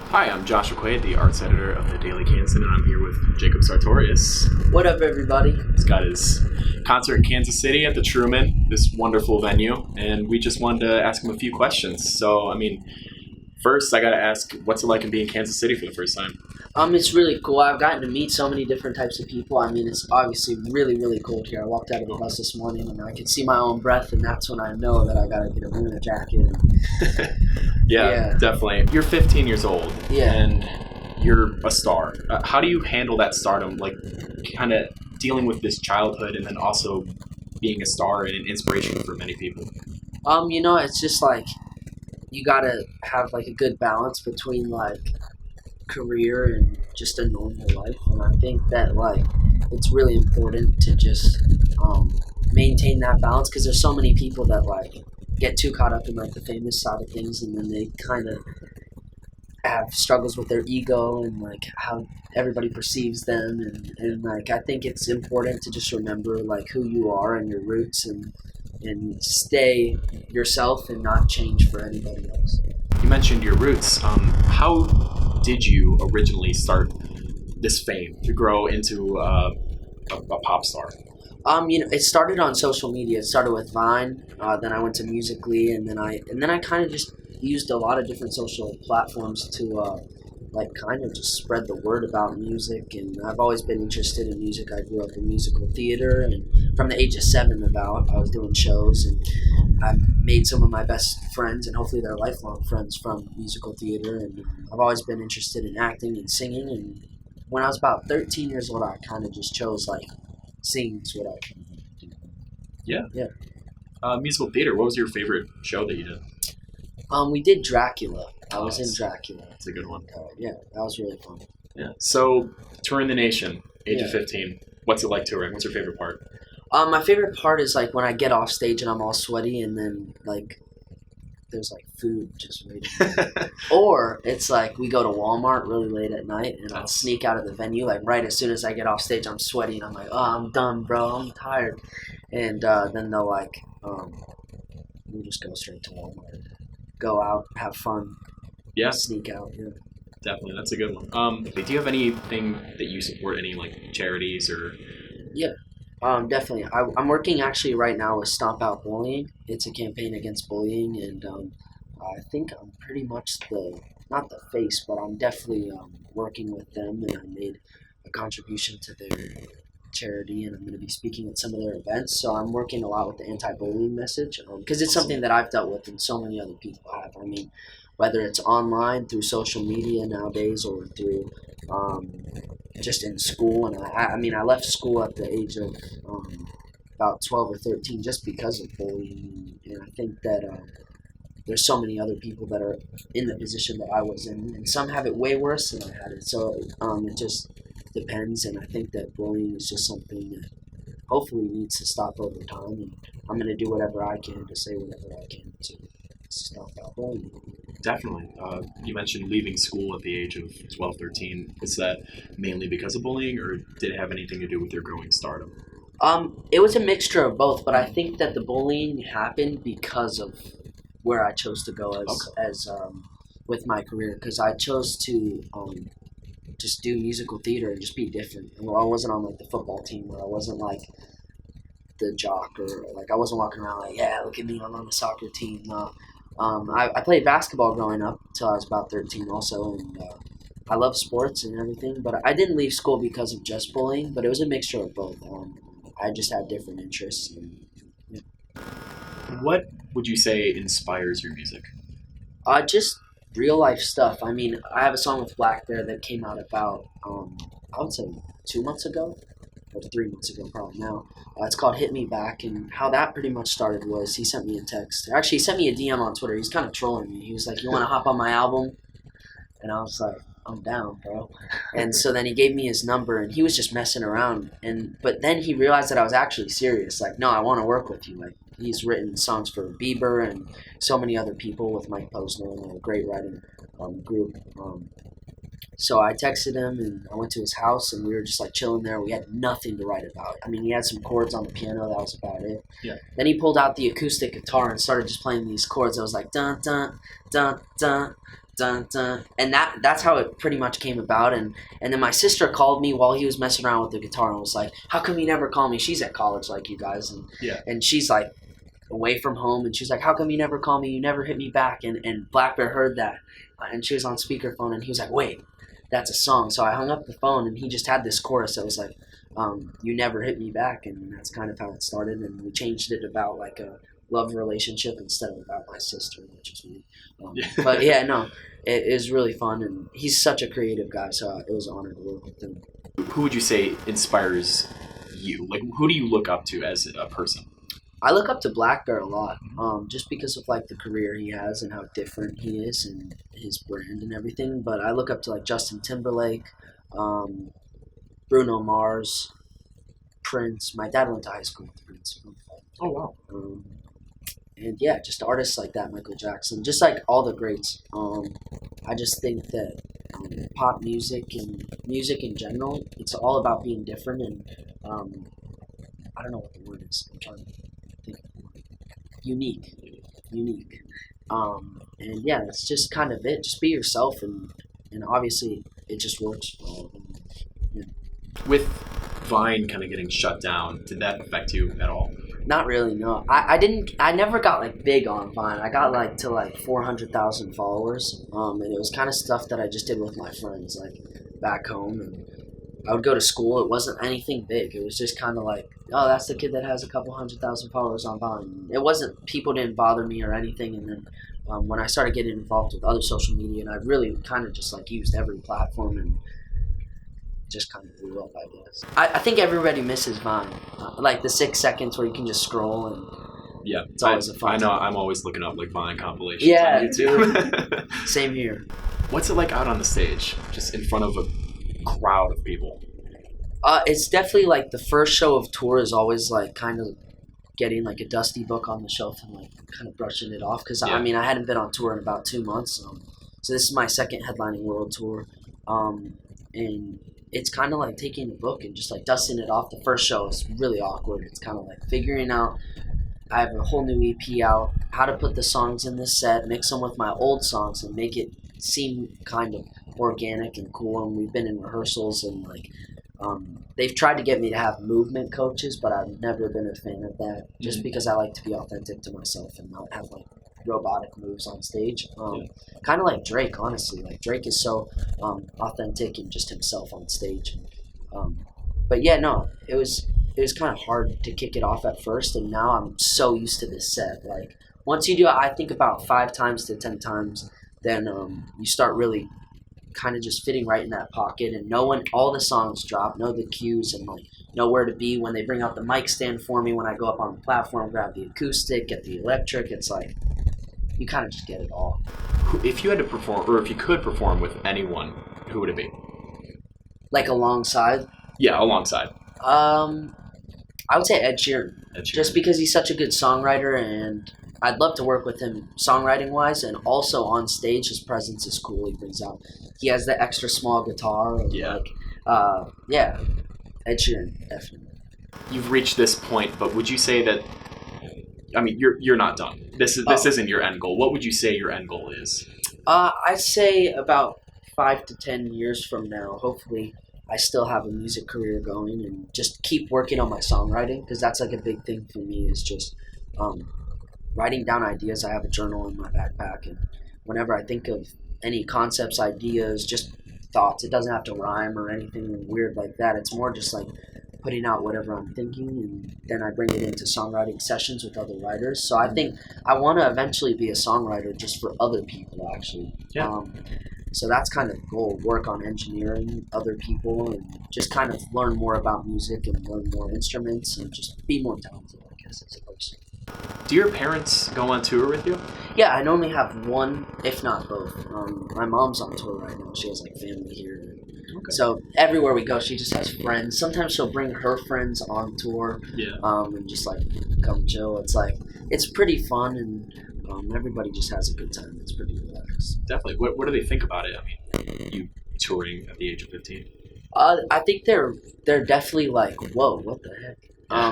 Hi, I'm Joshua Quaid, the arts editor of the Daily Kansan, and I'm here with Jacob Sartorius. What up, everybody? He's got his concert in Kansas City at the Truman, this wonderful venue, and we just wanted to ask him a few questions. So, first I gotta ask, what's it like in being in Kansas City for the first time? It's really cool. I've gotten to meet so many different types of people. It's obviously really, really cold here. I walked out of the bus this morning and I could see my own breath, and that's when I know that I gotta get a winter jacket. Yeah, definitely. You're 15 years old, and you're a star. How do you handle that stardom, like kind of dealing with this childhood and then also being a star and an inspiration for many people? It's just like you gotta have like a good balance between like career and just a normal life, and I think that like it's really important to just maintain that balance, because there's so many people that like get too caught up in like the famous side of things, and then they kind of have struggles with their ego and like how everybody perceives them, and like I think it's important to just remember like who you are and your roots, and stay yourself and not change for anybody else. You mentioned your roots. How did you originally start this fame to grow into a pop star? It started on social media. It started with Vine. Then I went to Musical.ly, and then I kind of just used a lot of different social platforms to like kind of just spread the word about music. And I've always been interested in music. I grew up in musical theater, and from the age of 7 I was doing shows, and I made some of my best friends, and hopefully they're lifelong friends, from musical theater. And I've always been interested in acting and singing. And when I was about 13 years old, I kind of just chose like singing is what I can do. Yeah. Musical theater. What was your favorite show that you did? We did Dracula. I was in Dracula. That's a good one. Yeah, that was really fun. Yeah. So, touring the nation, age of 15. What's it like touring? What's your favorite part? My favorite part is like when I get off stage and I'm all sweaty, and then like there's like food just waiting. Or it's like we go to Walmart really late at night, and I'll sneak out of the venue like right as soon as I get off stage. I'm sweaty and I'm like, oh, I'm done, bro. I'm tired. And then they'll like, we'll just go straight to Walmart, go out, have fun. Yeah. Sneak out. Yeah. Definitely, that's a good one. Do you have anything that you support? Any like charities or? Yeah. Definitely. I'm working actually right now with Stomp Out Bullying. It's a campaign against bullying, and I think I'm pretty much not the face, but I'm definitely working with them, and I made a contribution to their charity, and I'm going to be speaking at some of their events. So I'm working a lot with the anti-bullying message, because it's something that I've dealt with and so many other people have. Whether it's online, through social media nowadays, or through just in school. And I left school at the age of about 12 or 13 just because of bullying. And I think that there's so many other people that are in the position that I was in, and some have it way worse than I had it. So it just depends, and I think that bullying is just something that hopefully needs to stop over time, and I'm going to do whatever I can to say whatever I can to stop that bullying. Definitely. You mentioned leaving school at the age of 12, 13. Was that mainly because of bullying, or did it have anything to do with your growing stardom? It was a mixture of both, but I think that the bullying happened because of where I chose to go as with my career, because I chose to just do musical theater and just be different. I wasn't on like the football team, or I wasn't like the jock, or like I wasn't walking around like, yeah, look at me, I'm on the soccer team. No. I played basketball growing up until I was about 13 also, and I love sports and everything, but I didn't leave school because of just bullying, but it was a mixture of both. I just had different interests. What would you say inspires your music? Just real life stuff. I have a song with Black Bear that came out about, I would say 2 months ago, or 3 months ago probably now. It's called Hit Me Back, and how that pretty much started was he sent me a text. Actually, he sent me a DM on Twitter. He's kind of trolling me. He was like, you want to hop on my album? And I was like, I'm down, bro. And so then he gave me his number, and he was just messing around. But then he realized that I was actually serious. Like, no, I want to work with you. Like, he's written songs for Bieber and so many other people with Mike Posner, and a great writing group. So I texted him, and I went to his house, and we were just like chilling there. We had nothing to write about. He had some chords on the piano. That was about it. Yeah. Then he pulled out the acoustic guitar and started just playing these chords. I was like, dun dun dun dun dun, dun. And that's how it pretty much came about. And then my sister called me while he was messing around with the guitar and was like, how come you never call me? She's at college like you guys. And she's like away from home. And she's like, how come you never call me? You never hit me back. And Black Bear heard that. And she was on speakerphone. And he was like, wait, that's a song. So I hung up the phone. And he just had this chorus that was like, you never hit me back. And that's kind of how it started. And we changed it about like a love relationship instead of about my sister, which is weird. But yeah, no, it is really fun, and he's such a creative guy, so it was an honor to work with him. Who would you say inspires you? Like, who do you look up to as a person? I look up to Black Bear a lot, just because of like the career he has and how different he is and his brand and everything. But I look up to like Justin Timberlake, Bruno Mars, Prince. My dad went to high school with Prince. Oh wow. And yeah, just artists like that, Michael Jackson, just like all the greats. I just think that pop music and music in general, it's all about being different and I don't know what the word is. I'm trying to think of the word. Unique. And yeah, that's just kind of it. Just be yourself, and obviously it just works for all of them. Yeah. With Vine kind of getting shut down, did that affect you at all? Not really, no. I never got like big on Vine. I got like to like 400,000 followers. And it was kind of stuff that I just did with my friends, like back home. And I would go to school. It wasn't anything big. It was just kind of like, oh, that's the kid that has a couple 100,000 followers on Vine. It wasn't, people didn't bother me or anything. And then when I started getting involved with other social media, and I really kind of just like used every platform and just kind of blew up, I guess. I think everybody misses Vine. Like the 6 seconds where you can just scroll and yeah, it's always a fun I know. time. I'm always looking up like Vine compilations on YouTube. Same here. What's it like out on the stage, just in front of a crowd of people? It's definitely like the first show of tour is always like kind of getting like a dusty book on the shelf and like kind of brushing it off because I mean I hadn't been on tour in about 2 months, so this is my second headlining world tour, and it's kind of like taking a book and just like dusting it off. The first show is really awkward. It's kind of like figuring out, I have a whole new EP out, how to put the songs in this set, mix them with my old songs and make it seem kind of organic and cool. And we've been in rehearsals and like they've tried to get me to have movement coaches, but I've never been a fan of that just because I like to be authentic to myself and not have like robotic moves on stage. Kind of like Drake, honestly. Like Drake is so authentic and just himself on stage. But yeah, no, it was kind of hard to kick it off at first, and now I'm so used to this set. Like once you do it, I think about 5 times to 10 times, then you start really kind of just fitting right in that pocket and knowing all the songs drop, know the cues, and like know where to be when they bring out the mic stand for me when I go up on the platform, grab the acoustic, get the electric. It's like you kind of just get it all. If you had to perform, or if you could perform with anyone, who would it be? Like alongside? Yeah, alongside. I would say Ed Sheeran. Just because he's such a good songwriter, and I'd love to work with him songwriting-wise, and also on stage, his presence is cool. He brings out, he has the extra small guitar. Yeah. Yeah, Ed Sheeran, definitely. You've reached this point, but would you say that, I mean, you're not done. This isn't your end goal. What would you say your end goal is? I'd say about 5 to 10 years from now, hopefully I still have a music career going and just keep working on my songwriting, because that's like a big thing for me is just writing down ideas. I have a journal in my backpack, and whenever I think of any concepts, ideas, just thoughts, it doesn't have to rhyme or anything weird like that. It's more just like putting out whatever I'm thinking, and then I bring it into songwriting sessions with other writers. So I think I want to eventually be a songwriter just for other people, actually. Yeah. So that's kind of the goal, work on engineering other people and just kind of learn more about music and learn more instruments and just be more talented, I guess, as a person. Do your parents go on tour with you? Yeah, I normally have one, if not both. My mom's on tour right now. She has like family here. Okay. So everywhere we go, she just has friends. Sometimes she'll bring her friends on tour. Yeah. And just like come chill. It's like, it's pretty fun, and everybody just has a good time. It's pretty relaxed. Definitely. What do they think about it? I mean, you touring at the age of 15? I think they're definitely like, whoa, what the heck?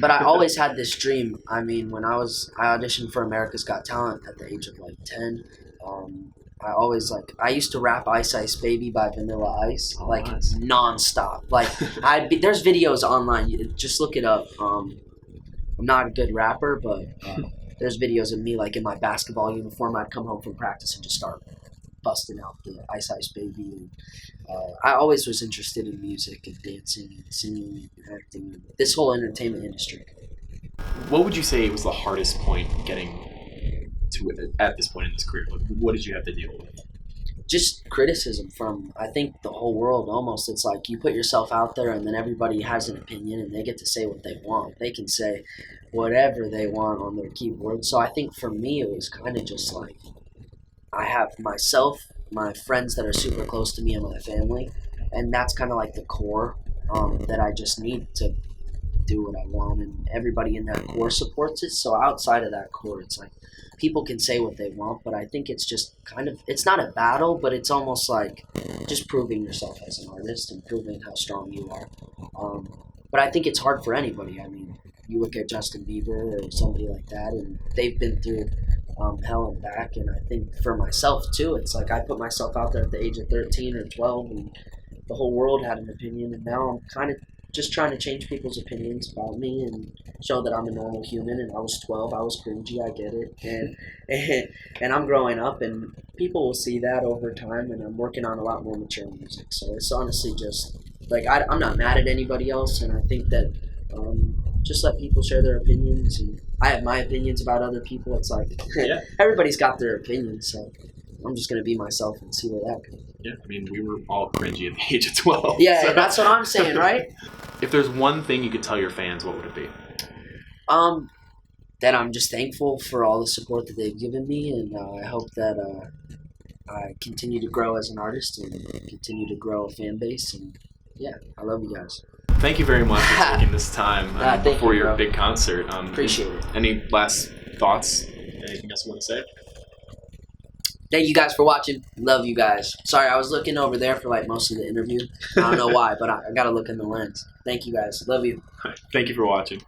But I always had this dream. I mean, when I auditioned for America's Got Talent at the age of like 10. I used to rap Ice Ice Baby by Vanilla Ice, nice. nonstop. There's videos online. You just look it up. I'm not a good rapper, but there's videos of me in my basketball uniform. I'd come home from practice and just start busting out the Ice Ice Baby. And I always was interested in music and dancing and singing and acting, and this whole entertainment industry. What would you say was the hardest point getting to at this point in this career? What did you have to deal with? Just criticism from, I think, the whole world almost. It's like you put yourself out there and then everybody has an opinion and they get to say what they want. They can say whatever they want on their keyboard. So I think for me it was kind of just I have myself, my friends that are super close to me, and my family, and that's kind of the core that I just need to do what I want, and everybody in that core supports it. So outside of that core, it's people can say what they want, but I think it's just it's not a battle, but it's almost just proving yourself as an artist and proving how strong you are. But I think it's hard for anybody. I mean, you look at Justin Bieber or somebody like that, and they've been through hell and back. And I think for myself too, it's I put myself out there at the age of 13 or 12, and the whole world had an opinion, and now I'm kind of just trying to change people's opinions about me and show that I'm a normal human. And I was 12, I was cringy, I get it, and I'm growing up, and people will see that over time. And I'm working on a lot more mature music, so it's honestly just I'm not mad at anybody else, and I think that just let people share their opinions, and I have my opinions about other people. It's everybody's got their opinions, so I'm just gonna be myself and see where that goes. Yeah, I mean, we were all cringy at the age of 12. Yeah, so. That's what I'm saying, right? If there's one thing you could tell your fans, what would it be? That I'm just thankful for all the support that they've given me, and I hope that I continue to grow as an artist and continue to grow a fan base. And yeah, I love you guys. Thank you very much for taking this time before your big concert. Appreciate it. Any last thoughts? Anything else you want to say? Thank you guys for watching. Love you guys. Sorry, I was looking over there for most of the interview. I don't know why, but I got to look in the lens. Thank you guys. Love you. Thank you for watching.